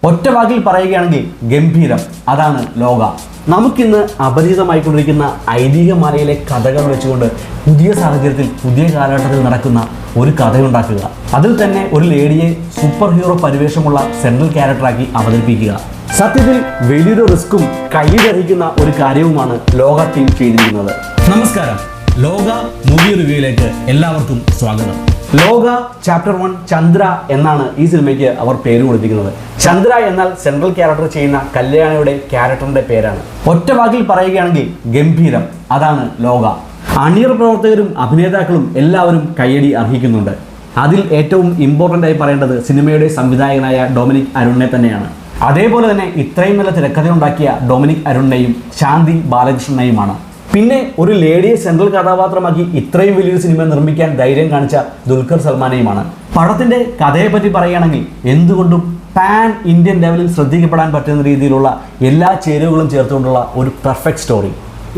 ഒറ്റ വാക്കിൽ പറയുകയാണെങ്കിൽ ഗംഭീരം. അതാണ് ലോക. നമുക്കിന്ന് അപരിചിതമായിക്കൊണ്ടിരിക്കുന്ന ഐതിഹ്യമാലയിലെ കഥകൾ വെച്ചുകൊണ്ട് പുതിയ സാഹചര്യത്തിൽ പുതിയ കാലഘട്ടത്തിൽ നടക്കുന്ന ഒരു കഥയുണ്ടാക്കുക. അതിൽ തന്നെ ഒരു ലേഡിയെ സൂപ്പർ ഹീറോ പരിവേഷമുള്ള സെൻട്രൽ ക്യാരക്ടറാക്കി അവതരിപ്പിക്കുക. സത്യത്തിൽ വലിയൊരു റിസ്ക്കും കയ്യിലറിയിക്കുന്ന ഒരു കാര്യവുമാണ് ലോക ടീം ചെയ്തിരിക്കുന്നത്. നമസ്കാരം, ലോക മൂവി റിവ്യൂയിലേക്ക് എല്ലാവർക്കും സ്വാഗതം. ലോക ചാപ്റ്റർ 1 ചന്ദ്ര എന്നാണ് ഈ സിനിമയ്ക്ക് അവർ പേര് കൊടുത്തിരിക്കുന്നത്. ചന്ദ്ര എന്നാൽ സെൻട്രൽ ക്യാരക്ടർ ചെയ്യുന്ന കല്യാണിയുടെ ക്യാരക്ടറിന്റെ പേരാണ്. ഒറ്റ വാക്കിൽ പറയുകയാണെങ്കിൽ ഗംഭീരം. അതാണ് ലോക. അണിയർ പ്രവർത്തകരും അഭിനേതാക്കളും എല്ലാവരും കയ്യടി അർഹിക്കുന്നുണ്ട്. അതിൽ ഏറ്റവും ഇമ്പോർട്ടൻ്റ് ആയി പറയേണ്ടത് സിനിമയുടെ സംവിധായകനായ ഡൊമിനിക് അരുണിനെ തന്നെയാണ്. അതേപോലെ തന്നെ ഇത്രയും നല്ല തിരക്കഥയുണ്ടാക്കിയ ഡൊമിനിക് അരുണിനെയും ശാന്തി ബാലകൃഷ്ണനെയുമാണ്. പിന്നെ ഒരു ലേഡിയെ സെൻട്രൽ കഥാപാത്രമാക്കി ഇത്രയും വലിയൊരു സിനിമ നിർമ്മിക്കാൻ ധൈര്യം കാണിച്ച ദുൽഖർ സൽമാനെയുമാണ്. പടത്തിന്റെ കഥയെപ്പറ്റി പറയുകയാണെങ്കിൽ എന്തുകൊണ്ടും പാൻ ഇന്ത്യൻ ലെവലിൽ ശ്രദ്ധിക്കപ്പെടാൻ പറ്റുന്ന രീതിയിലുള്ള എല്ലാ ചേരുവകളും ചേർത്തുകൊണ്ടുള്ള ഒരു പെർഫെക്റ്റ് സ്റ്റോറി.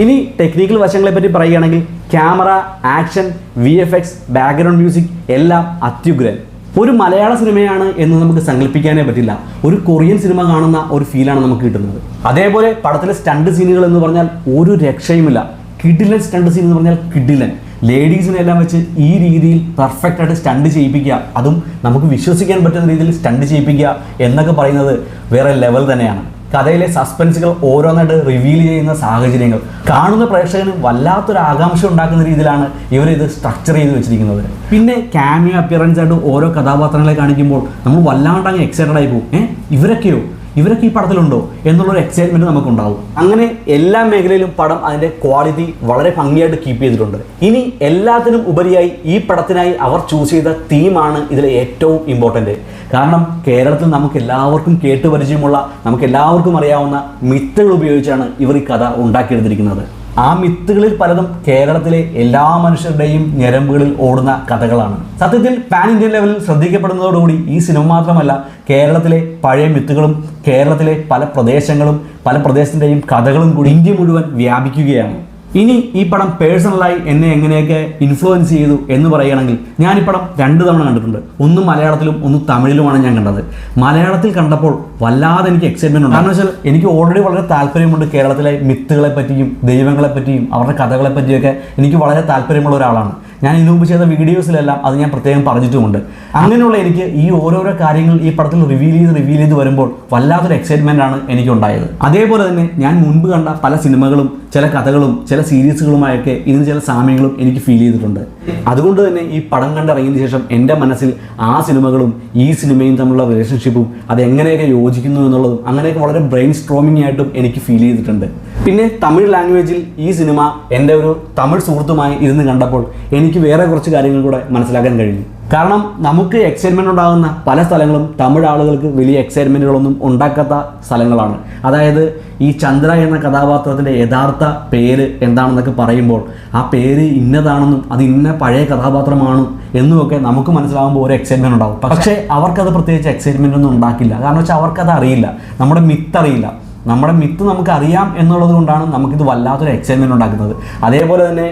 ഇനി ടെക്നിക്കൽ വശങ്ങളെപ്പറ്റി പറയുകയാണെങ്കിൽ camera, action, VFX, background music എല്ലാം അത്യുഗ്രൻ. ഒരു മലയാള സിനിമയാണ് എന്ന് നമുക്ക് സങ്കല്പിക്കാനേ പറ്റില്ല. ഒരു കൊറിയൻ സിനിമ കാണുന്ന ഒരു ഫീലാണ് നമുക്ക് കിട്ടുന്നത്. അതേപോലെ പടത്തിലെ സ്റ്റണ്ട് സീനുകൾ എന്ന് പറഞ്ഞാൽ ഒരു രക്ഷയുമില്ല. കിഡിലൻ സ്റ്റണ്ട് സീൻ എന്ന് പറഞ്ഞാൽ കിഡിലൻ. ലേഡീസിനെല്ലാം വെച്ച് ഈ രീതിയിൽ പെർഫെക്റ്റ് ആയിട്ട് സ്റ്റണ്ട് ചെയ്യിപ്പിക്കുക, അതും നമുക്ക് വിശ്വസിക്കാൻ പറ്റുന്ന രീതിയിൽ സ്റ്റണ്ട് ചെയ്യിപ്പിക്കുക എന്നൊക്കെ പറയുന്നത് വേറെ ലെവൽ തന്നെയാണ്. കഥയിലെ സസ്പെൻസുകൾ ഓരോന്നായിട്ട് റിവീൽ ചെയ്യുന്ന സാഹചര്യങ്ങൾ കാണുന്ന പ്രേക്ഷകന് വല്ലാത്തൊരു ആകാംക്ഷ ഉണ്ടാക്കുന്ന രീതിയിലാണ് ഇവരിത് സ്ട്രക്ചർ ചെയ്ത് വെച്ചിരിക്കുന്നത്. പിന്നെ ക്യാമിയോ അപ്പിയറൻസ് ആയിട്ട് ഓരോ കഥാപാത്രങ്ങളെ കാണിക്കുമ്പോൾ നമ്മൾ വല്ലാണ്ട് അങ്ങ് എക്സൈറ്റഡ് ആയി പോകും. ഇവരൊക്കെ ഈ പടത്തിലുണ്ടോ എന്നുള്ളൊരു എക്സൈറ്റ്മെന്റ് നമുക്കുണ്ടാവും. അങ്ങനെ എല്ലാ മേഖലയിലും പടം അതിൻ്റെ ക്വാളിറ്റി വളരെ ഭംഗിയായിട്ട് കീപ്പ് ചെയ്തിട്ടുണ്ട്. ഇനി എല്ലാത്തിനും ഉപരിയായി ഈ പടത്തിനായി അവർ ചൂസ് ചെയ്ത തീമാണ് ഇതിലെ ഏറ്റവും ഇമ്പോർട്ടൻ്റ്. കാരണം കേരളത്തിൽ നമുക്ക് എല്ലാവർക്കും കേട്ടുപരിചയമുള്ള, നമുക്ക് എല്ലാവർക്കും അറിയാവുന്ന മിത്തുകൾ ഉപയോഗിച്ചാണ് ഇവർ ഈ കഥ ഉണ്ടാക്കിയെടുത്തിരിക്കുന്നത്. ആ മിത്തുകളിൽ പലതും കേരളത്തിലെ എല്ലാ മനുഷ്യരുടെയും ഞരമ്പുകളിൽ ഓടുന്ന കഥകളാണ്. സത്യത്തിൽ പാൻ ഇന്ത്യൻ ലെവലിൽ ശ്രദ്ധിക്കപ്പെടുന്നതോടുകൂടി ഈ സിനിമ മാത്രമല്ല, കേരളത്തിലെ പഴയ മിത്തുകളും കേരളത്തിലെ പല പ്രദേശങ്ങളും പല പ്രദേശത്തിൻ്റെയും കഥകളും കൂടി ഇന്ത്യ മുഴുവൻ വ്യാപിക്കുകയാണ്. ഇനി ഈ പടം പേഴ്സണലായി എന്നെ എങ്ങനെയൊക്കെ ഇൻഫ്ലുവൻസ് ചെയ്തു എന്ന് പറയുകയാണെങ്കിൽ ഞാൻ ഈ പടം 2 തവണ കണ്ടിട്ടുണ്ട്. ഒന്ന് മലയാളത്തിലും ഒന്ന് തമിഴിലുമാണ് ഞാൻ കണ്ടത്. മലയാളത്തിൽ കണ്ടപ്പോൾ വല്ലാതെ എനിക്ക് എക്സൈറ്റ്മെന്റ് ഉണ്ട്. കാരണം വെച്ചാൽ എനിക്ക് ഓൾറെഡി വളരെ താല്പര്യമുണ്ട് കേരളത്തിലെ മിത്തുകളെ പറ്റിയും ദൈവങ്ങളെ പറ്റിയും അവരുടെ കഥകളെ പറ്റിയൊക്കെ എനിക്ക് വളരെ താല്പര്യമുള്ള ഒരാളാണ്. ഞാൻ ഇതിനു മുമ്പ് ചെയ്ത വീഡിയോസിലെല്ലാം അത് ഞാൻ പ്രത്യേകം പറഞ്ഞിട്ടുമുണ്ട്. അങ്ങനെയുള്ള എനിക്ക് ഈ ഓരോരോ കാര്യങ്ങൾ ഈ പടത്തിൽ റിവീൽ ചെയ്ത് വരുമ്പോൾ വല്ലാത്തൊരു എക്സൈറ്റ്മെന്റ് ആണ് എനിക്കുണ്ടായത്. അതേപോലെ തന്നെ ഞാൻ മുൻപ് കണ്ട പല സിനിമകളും ചില കഥകളും ചില സീരീസുകളുമായൊക്കെ ഇതിന് ചില സാമ്യങ്ങളും എനിക്ക് ഫീൽ ചെയ്തിട്ടുണ്ട്. അതുകൊണ്ട് തന്നെ ഈ പടം കണ്ടിറങ്ങിയതിന് ശേഷം എൻ്റെ മനസ്സിൽ ആ സിനിമകളും ഈ സിനിമയും തമ്മിലുള്ള റിലേഷൻഷിപ്പും അത് എങ്ങനെയൊക്കെ യോജിക്കുന്നു എന്നുള്ളതും അങ്ങനെയൊക്കെ വളരെ ബ്രെയിൻ സ്ട്രോമിംഗ് ആയിട്ടും എനിക്ക് ഫീൽ ചെയ്തിട്ടുണ്ട്. പിന്നെ തമിഴ് ലാംഗ്വേജിൽ ഈ സിനിമ എൻ്റെ ഒരു തമിഴ് സുഹൃത്തുമായി ഇരുന്ന് കണ്ടപ്പോൾ എനിക്ക് വേറെ കുറച്ച് കാര്യങ്ങൾ കൂടെ മനസ്സിലാക്കാൻ കഴിഞ്ഞു. കാരണം നമുക്ക് എക്സൈറ്റ്മെൻറ്റ് ഉണ്ടാകുന്ന പല സ്ഥലങ്ങളും തമിഴ് ആളുകൾക്ക് വലിയ എക്സൈറ്റ്മെൻറ്റുകളൊന്നും ഉണ്ടാക്കാത്ത സ്ഥലങ്ങളാണ്. അതായത് ഈ ചന്ദ്ര എന്ന കഥാപാത്രത്തിൻ്റെ യഥാർത്ഥ പേര് എന്താണെന്നൊക്കെ പറയുമ്പോൾ ആ പേര് ഇന്നതാണെന്നും അത് ഇന്ന പഴയ കഥാപാത്രമാണ് എന്നുമൊക്കെ നമുക്ക് മനസ്സിലാകുമ്പോൾ ഒരു എക്സൈറ്റ്മെൻറ്റ് ഉണ്ടാകും. പക്ഷേ അവർക്കത് പ്രത്യേകിച്ച് എക്സൈറ്റ്മെൻ്റ് ഒന്നും ഉണ്ടാക്കില്ല. കാരണം വെച്ചാൽ അവർക്കത് അറിയില്ല, നമ്മുടെ മിത്ത് അറിയില്ല. നമ്മുടെ മിത്ത് നമുക്കറിയാം എന്നുള്ളത് കൊണ്ടാണ് നമുക്കിത് വല്ലാത്തൊരു എക്സൈറ്റ്മെൻറ്റ് ഉണ്ടാക്കുന്നത്. അതേപോലെ തന്നെ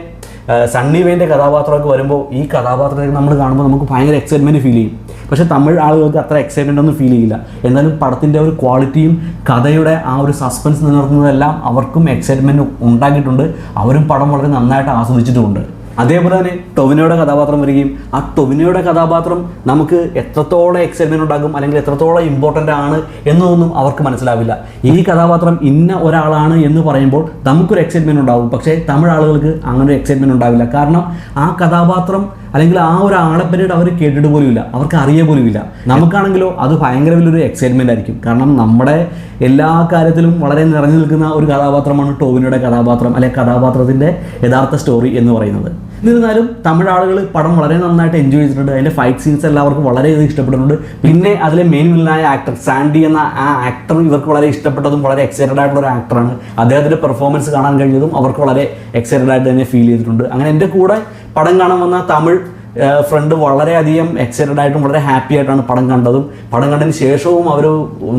സണ്ണി വെയിൻ്റെ കഥാപാത്രമൊക്കെ വരുമ്പോൾ ഈ കഥാപാത്രത്തെ നമ്മൾ കാണുമ്പോൾ നമുക്ക് ഭയങ്കര എക്സൈറ്റ്മെൻറ്റ് ഫീൽ ചെയ്യും. പക്ഷേ തമിഴ് ആളുകൾക്ക് അത്ര എക്സൈറ്റ്മെൻ്റ് ഒന്നും ഫീൽ ചെയ്യില്ല. എന്നാലും പടത്തിൻ്റെ ഒരു ക്വാളിറ്റിയും കഥയുടെ ആ ഒരു സസ്പെൻസ് നിലനിർത്തുന്നതെല്ലാം അവർക്കും എക്സൈറ്റ്മെൻറ്റ് ഉണ്ടാക്കിയിട്ടുണ്ട്. അവരും പടം വളരെ നന്നായിട്ട് ആസ്വദിച്ചിട്ടുമുണ്ട്. അതേപോലെ തന്നെ ടൊവിനോയുടെ കഥാപാത്രം വരികയും ആ ടൊവിനോയുടെ കഥാപാത്രം നമുക്ക് എത്രത്തോളം എക്സൈറ്റ്മെൻറ്റ് ഉണ്ടാകും അല്ലെങ്കിൽ എത്രത്തോളം ഇമ്പോർട്ടൻ്റ് ആണ് എന്നൊന്നും അവർക്ക് മനസ്സിലാവില്ല. ഈ കഥാപാത്രം ഇന്ന ഒരാളാണ് എന്ന് പറയുമ്പോൾ നമുക്കൊരു എക്സൈറ്റ്മെൻറ്റ് ഉണ്ടാകും. പക്ഷേ തമിഴ് ആളുകൾക്ക് അങ്ങനെ ഒരു എക്സൈറ്റ്മെൻറ്റ് ഉണ്ടാവില്ല. കാരണം ആ കഥാപാത്രം അല്ലെങ്കിൽ ആ ഒരു ആളെ പറ്റിയിട്ട് അവർ കേട്ടിട്ട് പോലുമില്ല, അവർക്ക് അറിയ പോലുമില്ല. നമുക്കാണെങ്കിലോ അത് ഭയങ്കര വലിയൊരു എക്സൈറ്റ്മെൻ്റ് ആയിരിക്കും. കാരണം നമ്മുടെ എല്ലാ കാര്യത്തിലും വളരെ നിറഞ്ഞു നിൽക്കുന്ന ഒരു കഥാപാത്രമാണ് ടോവിനോയുടെ കഥാപാത്രം, അല്ലെങ്കിൽ കഥാപാത്രത്തിൻ്റെ യഥാർത്ഥ സ്റ്റോറി എന്ന് പറയുന്നത്. എന്നിരുന്നാലും തമിഴ് ആളുകൾ പടം വളരെ നന്നായിട്ട് എൻജോയ് ചെയ്തിട്ടുണ്ട്. അതിൻ്റെ ഫൈറ്റ് സീൻസ് എല്ലാവർക്കും വളരെയധികം ഇഷ്ടപ്പെട്ടിട്ടുണ്ട്. പിന്നെ അതിലെ മെയിൻ വില്ലനായ ആക്ടർ സാൻഡി എന്ന ആ ആക്ടർ ഇവർക്ക് വളരെ ഇഷ്ടപ്പെട്ടതും വളരെ എക്സൈറ്റഡ് ആയിട്ടുള്ള ഒരു ആക്ടറാണ്. അദ്ദേഹത്തിൻ്റെ പെർഫോമൻസ് കാണാൻ കഴിഞ്ഞതും അവർക്ക് വളരെ എക്സൈറ്റഡ് ആയിട്ട് തന്നെ ഫീൽ ചെയ്തിട്ടുണ്ട്. അങ്ങനെ എൻ്റെ കൂടെ പടം കാണാൻ വന്ന തമിഴ് ഫ്രണ്ട് വളരെയധികം എക്സൈറ്റഡ് ആയിട്ടും വളരെ ഹാപ്പി ആയിട്ടാണ് പടം കണ്ടതും പടം കണ്ടതിന് ശേഷവും അവർ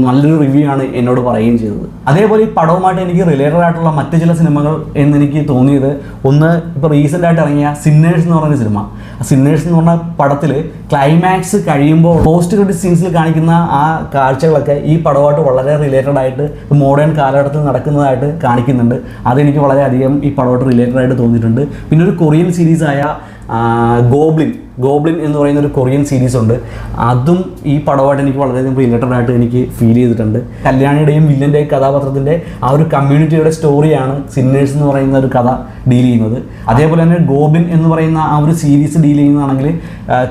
നല്ലൊരു റിവ്യൂ ആണ് എന്നോട് പറയുകയും ചെയ്തത്. അതേപോലെ ഈ പടവുമായിട്ട് എനിക്ക് റിലേറ്റഡ് ആയിട്ടുള്ള മറ്റ് ചില സിനിമകൾ എന്നെനിക്ക് തോന്നിയത്, ഒന്ന് ഇപ്പോൾ റീസെൻ്റ് ആയിട്ട് ഇറങ്ങിയ സിന്നേഴ്സ് എന്ന് പറയുന്ന സിനിമ. സിന്നേഴ്സ് എന്ന് പറഞ്ഞ പടത്തിൽ ക്ലൈമാക്സ് കഴിയുമ്പോൾ പോസ്റ്റ് ക്രെഡിറ്റ് സീൻസിൽ കാണിക്കുന്ന ആ കാഴ്ചകളൊക്കെ ഈ പടവുമായിട്ട് വളരെ റിലേറ്റഡ് ആയിട്ട് മോഡേൺ കാലഘട്ടത്തിൽ നടക്കുന്നതായിട്ട് കാണിക്കുന്നുണ്ട്. അതെനിക്ക് വളരെയധികം ഈ പടമായിട്ട് റിലേറ്റഡ് ആയിട്ട് തോന്നിയിട്ടുണ്ട്. പിന്നെ ഒരു കൊറിയൻ സീരീസായ ഗോബ്ലിൻ എന്ന് പറയുന്ന ഒരു കൊറിയൻ സീരീസ് ഉണ്ട്. അതും ഈ പടമായിട്ട് എനിക്ക് വളരെയധികം റിലേറ്റഡ് ആയിട്ട് എനിക്ക് ഫീൽ ചെയ്തിട്ടുണ്ട്. കല്യാണിയുടെയും വില്ലൻ്റെയും കഥാപാത്രത്തിൻ്റെ ആ ഒരു കമ്മ്യൂണിറ്റിയുടെ സ്റ്റോറിയാണ് സിന്നേഴ്സ് എന്ന് പറയുന്ന ഒരു കഥ ഡീൽ ചെയ്യുന്നത്. അതേപോലെ തന്നെ ഗോബ്ലിൻ എന്ന് പറയുന്ന ആ ഒരു സീരീസ് ഡീൽ ചെയ്യുന്നതാണെങ്കിൽ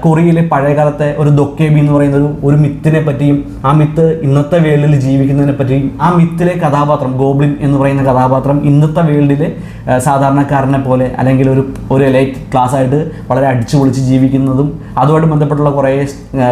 കൊറിയയിലെ പഴയകാലത്തെ ഒരു ദൊക്കേബി എന്ന് പറയുന്ന ഒരു മിത്തിനെ പറ്റിയും ആ മിത്ത് ഇന്നത്തെ വേൾഡിൽ ജീവിക്കുന്നതിനെ പറ്റിയും ആ മിത്തിലെ കഥാപാത്രം ഗോബ്ലിൻ എന്ന് പറയുന്ന കഥാപാത്രം ഇന്നത്തെ വേൾഡിൽ സാധാരണക്കാരനെ പോലെ അല്ലെങ്കിൽ ഒരു എലൈറ്റ് ക്ലാസ് ആയിട്ട് വളരെ അടിച്ചു പൊളിച്ച് ജീവിക്കുന്നതും അതുമായിട്ട് ബന്ധപ്പെട്ടുള്ള കുറേ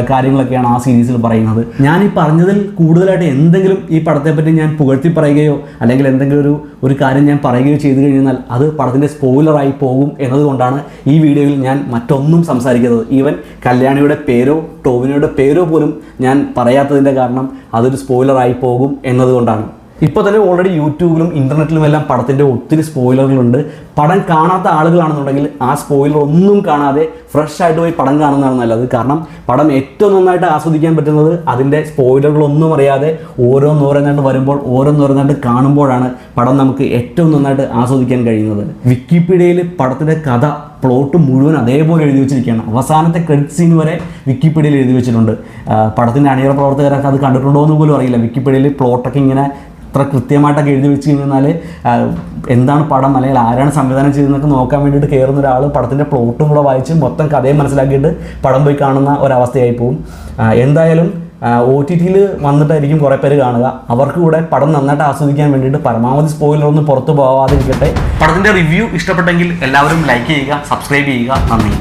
കാര്യങ്ങളൊക്കെയാണ് ആ സീരീസിൽ പറയുന്നത്. ഞാൻ ഈ പറഞ്ഞതിൽ കൂടുതലായിട്ട് എന്തെങ്കിലും ഈ പടത്തെപ്പറ്റി ഞാൻ പുകഴ്ത്തി പറയുകയോ അല്ലെങ്കിൽ എന്തെങ്കിലും ഒരു കാര്യം ഞാൻ പറയുകയോ ചെയ്തു കഴിഞ്ഞാൽ അത് പടത്തിൻ്റെ സ്പോയിലറായി പോകും എന്നതുകൊണ്ടാണ് ഈ വീഡിയോയിൽ ഞാൻ മറ്റൊന്നും സംസാരിക്കുന്നത്. ഈവൻ കല്യാണിയുടെ പേരോ ടോവിനോയുടെ പേരോ പോലും ഞാൻ പറയാത്തതിൻ്റെ കാരണം അതൊരു സ്പോയിലറായി പോകും എന്നതുകൊണ്ടാണ്. ഇപ്പോൾ തന്നെ ഓൾറെഡി യൂട്യൂബിലും ഇൻ്റർനെറ്റിലും എല്ലാം പടത്തിൻ്റെ ഒത്തിരി സ്പോയിലറുകളുണ്ട്. പടം കാണാത്ത ആളുകളാണെന്നുണ്ടെങ്കിൽ ആ സ്പോയിലർ ഒന്നും കാണാതെ ഫ്രഷ് ആയിട്ട് പോയി പടം കാണുന്നതാണ് നല്ലത്. കാരണം പടം ഏറ്റവും നന്നായിട്ട് ആസ്വദിക്കാൻ പറ്റുന്നത് അതിൻ്റെ സ്പോയിലറുകളൊന്നും അറിയാതെ ഓരോന്നോരോന്നായിട്ട് വരുമ്പോൾ ഓരോന്നോരോന്നായിട്ട് കാണുമ്പോഴാണ് പടം നമുക്ക് ഏറ്റവും നന്നായിട്ട് ആസ്വദിക്കാൻ കഴിയുന്നത്. വിക്കിപീഡിയയിൽ പടത്തിൻ്റെ കഥ പ്ലോട്ട് മുഴുവൻ അതേപോലെ എഴുതി വെച്ചിരിക്കുകയാണ്. അവസാനത്തെ ക്രെഡിറ്റ് സീൻ വരെ വിക്കിപീഡിയയിൽ എഴുതി വെച്ചിട്ടുണ്ട്. പടത്തിൻ്റെ അണിയറ പ്രവർത്തകരൊക്കെ അത് കണ്ടിട്ടുണ്ടോ എന്ന് പോലും അറിയില്ല. വിക്കിപീഡിയയിൽ പ്ലോട്ടൊക്കെ ഇങ്ങനെ ഇത്ര കൃത്യമായിട്ടൊക്കെ എഴുതി വെച്ച് കഴിഞ്ഞാൽ എന്താണ് പടം അല്ലെങ്കിൽ ആരാണ് സംവിധാനം ചെയ്തതെന്നൊക്കെ നോക്കാൻ വേണ്ടിയിട്ട് കയറുന്ന ഒരാൾ പടത്തിൻ്റെ പ്ലോട്ടും കൂടെ വായിച്ച് മൊത്തം കഥയും മനസ്സിലാക്കിയിട്ട് പടം പോയി കാണുന്ന ഒരവസ്ഥയായി പോകും. എന്തായാലും OTTയിൽ വന്നിട്ടായിരിക്കും കുറേ പേര് കാണുക. അവർക്ക് കൂടെ പടം നന്നായിട്ട് ആസ്വദിക്കാൻ വേണ്ടിയിട്ട് പരമാവധി സ്പോയിലറൊന്നും പുറത്തു പോകാതിരിക്കട്ടെ. പടത്തിൻ്റെ റിവ്യൂ ഇഷ്ടപ്പെട്ടെങ്കിൽ എല്ലാവരും ലൈക്ക് ചെയ്യുക, സബ്സ്ക്രൈബ് ചെയ്യുക. നന്ദി.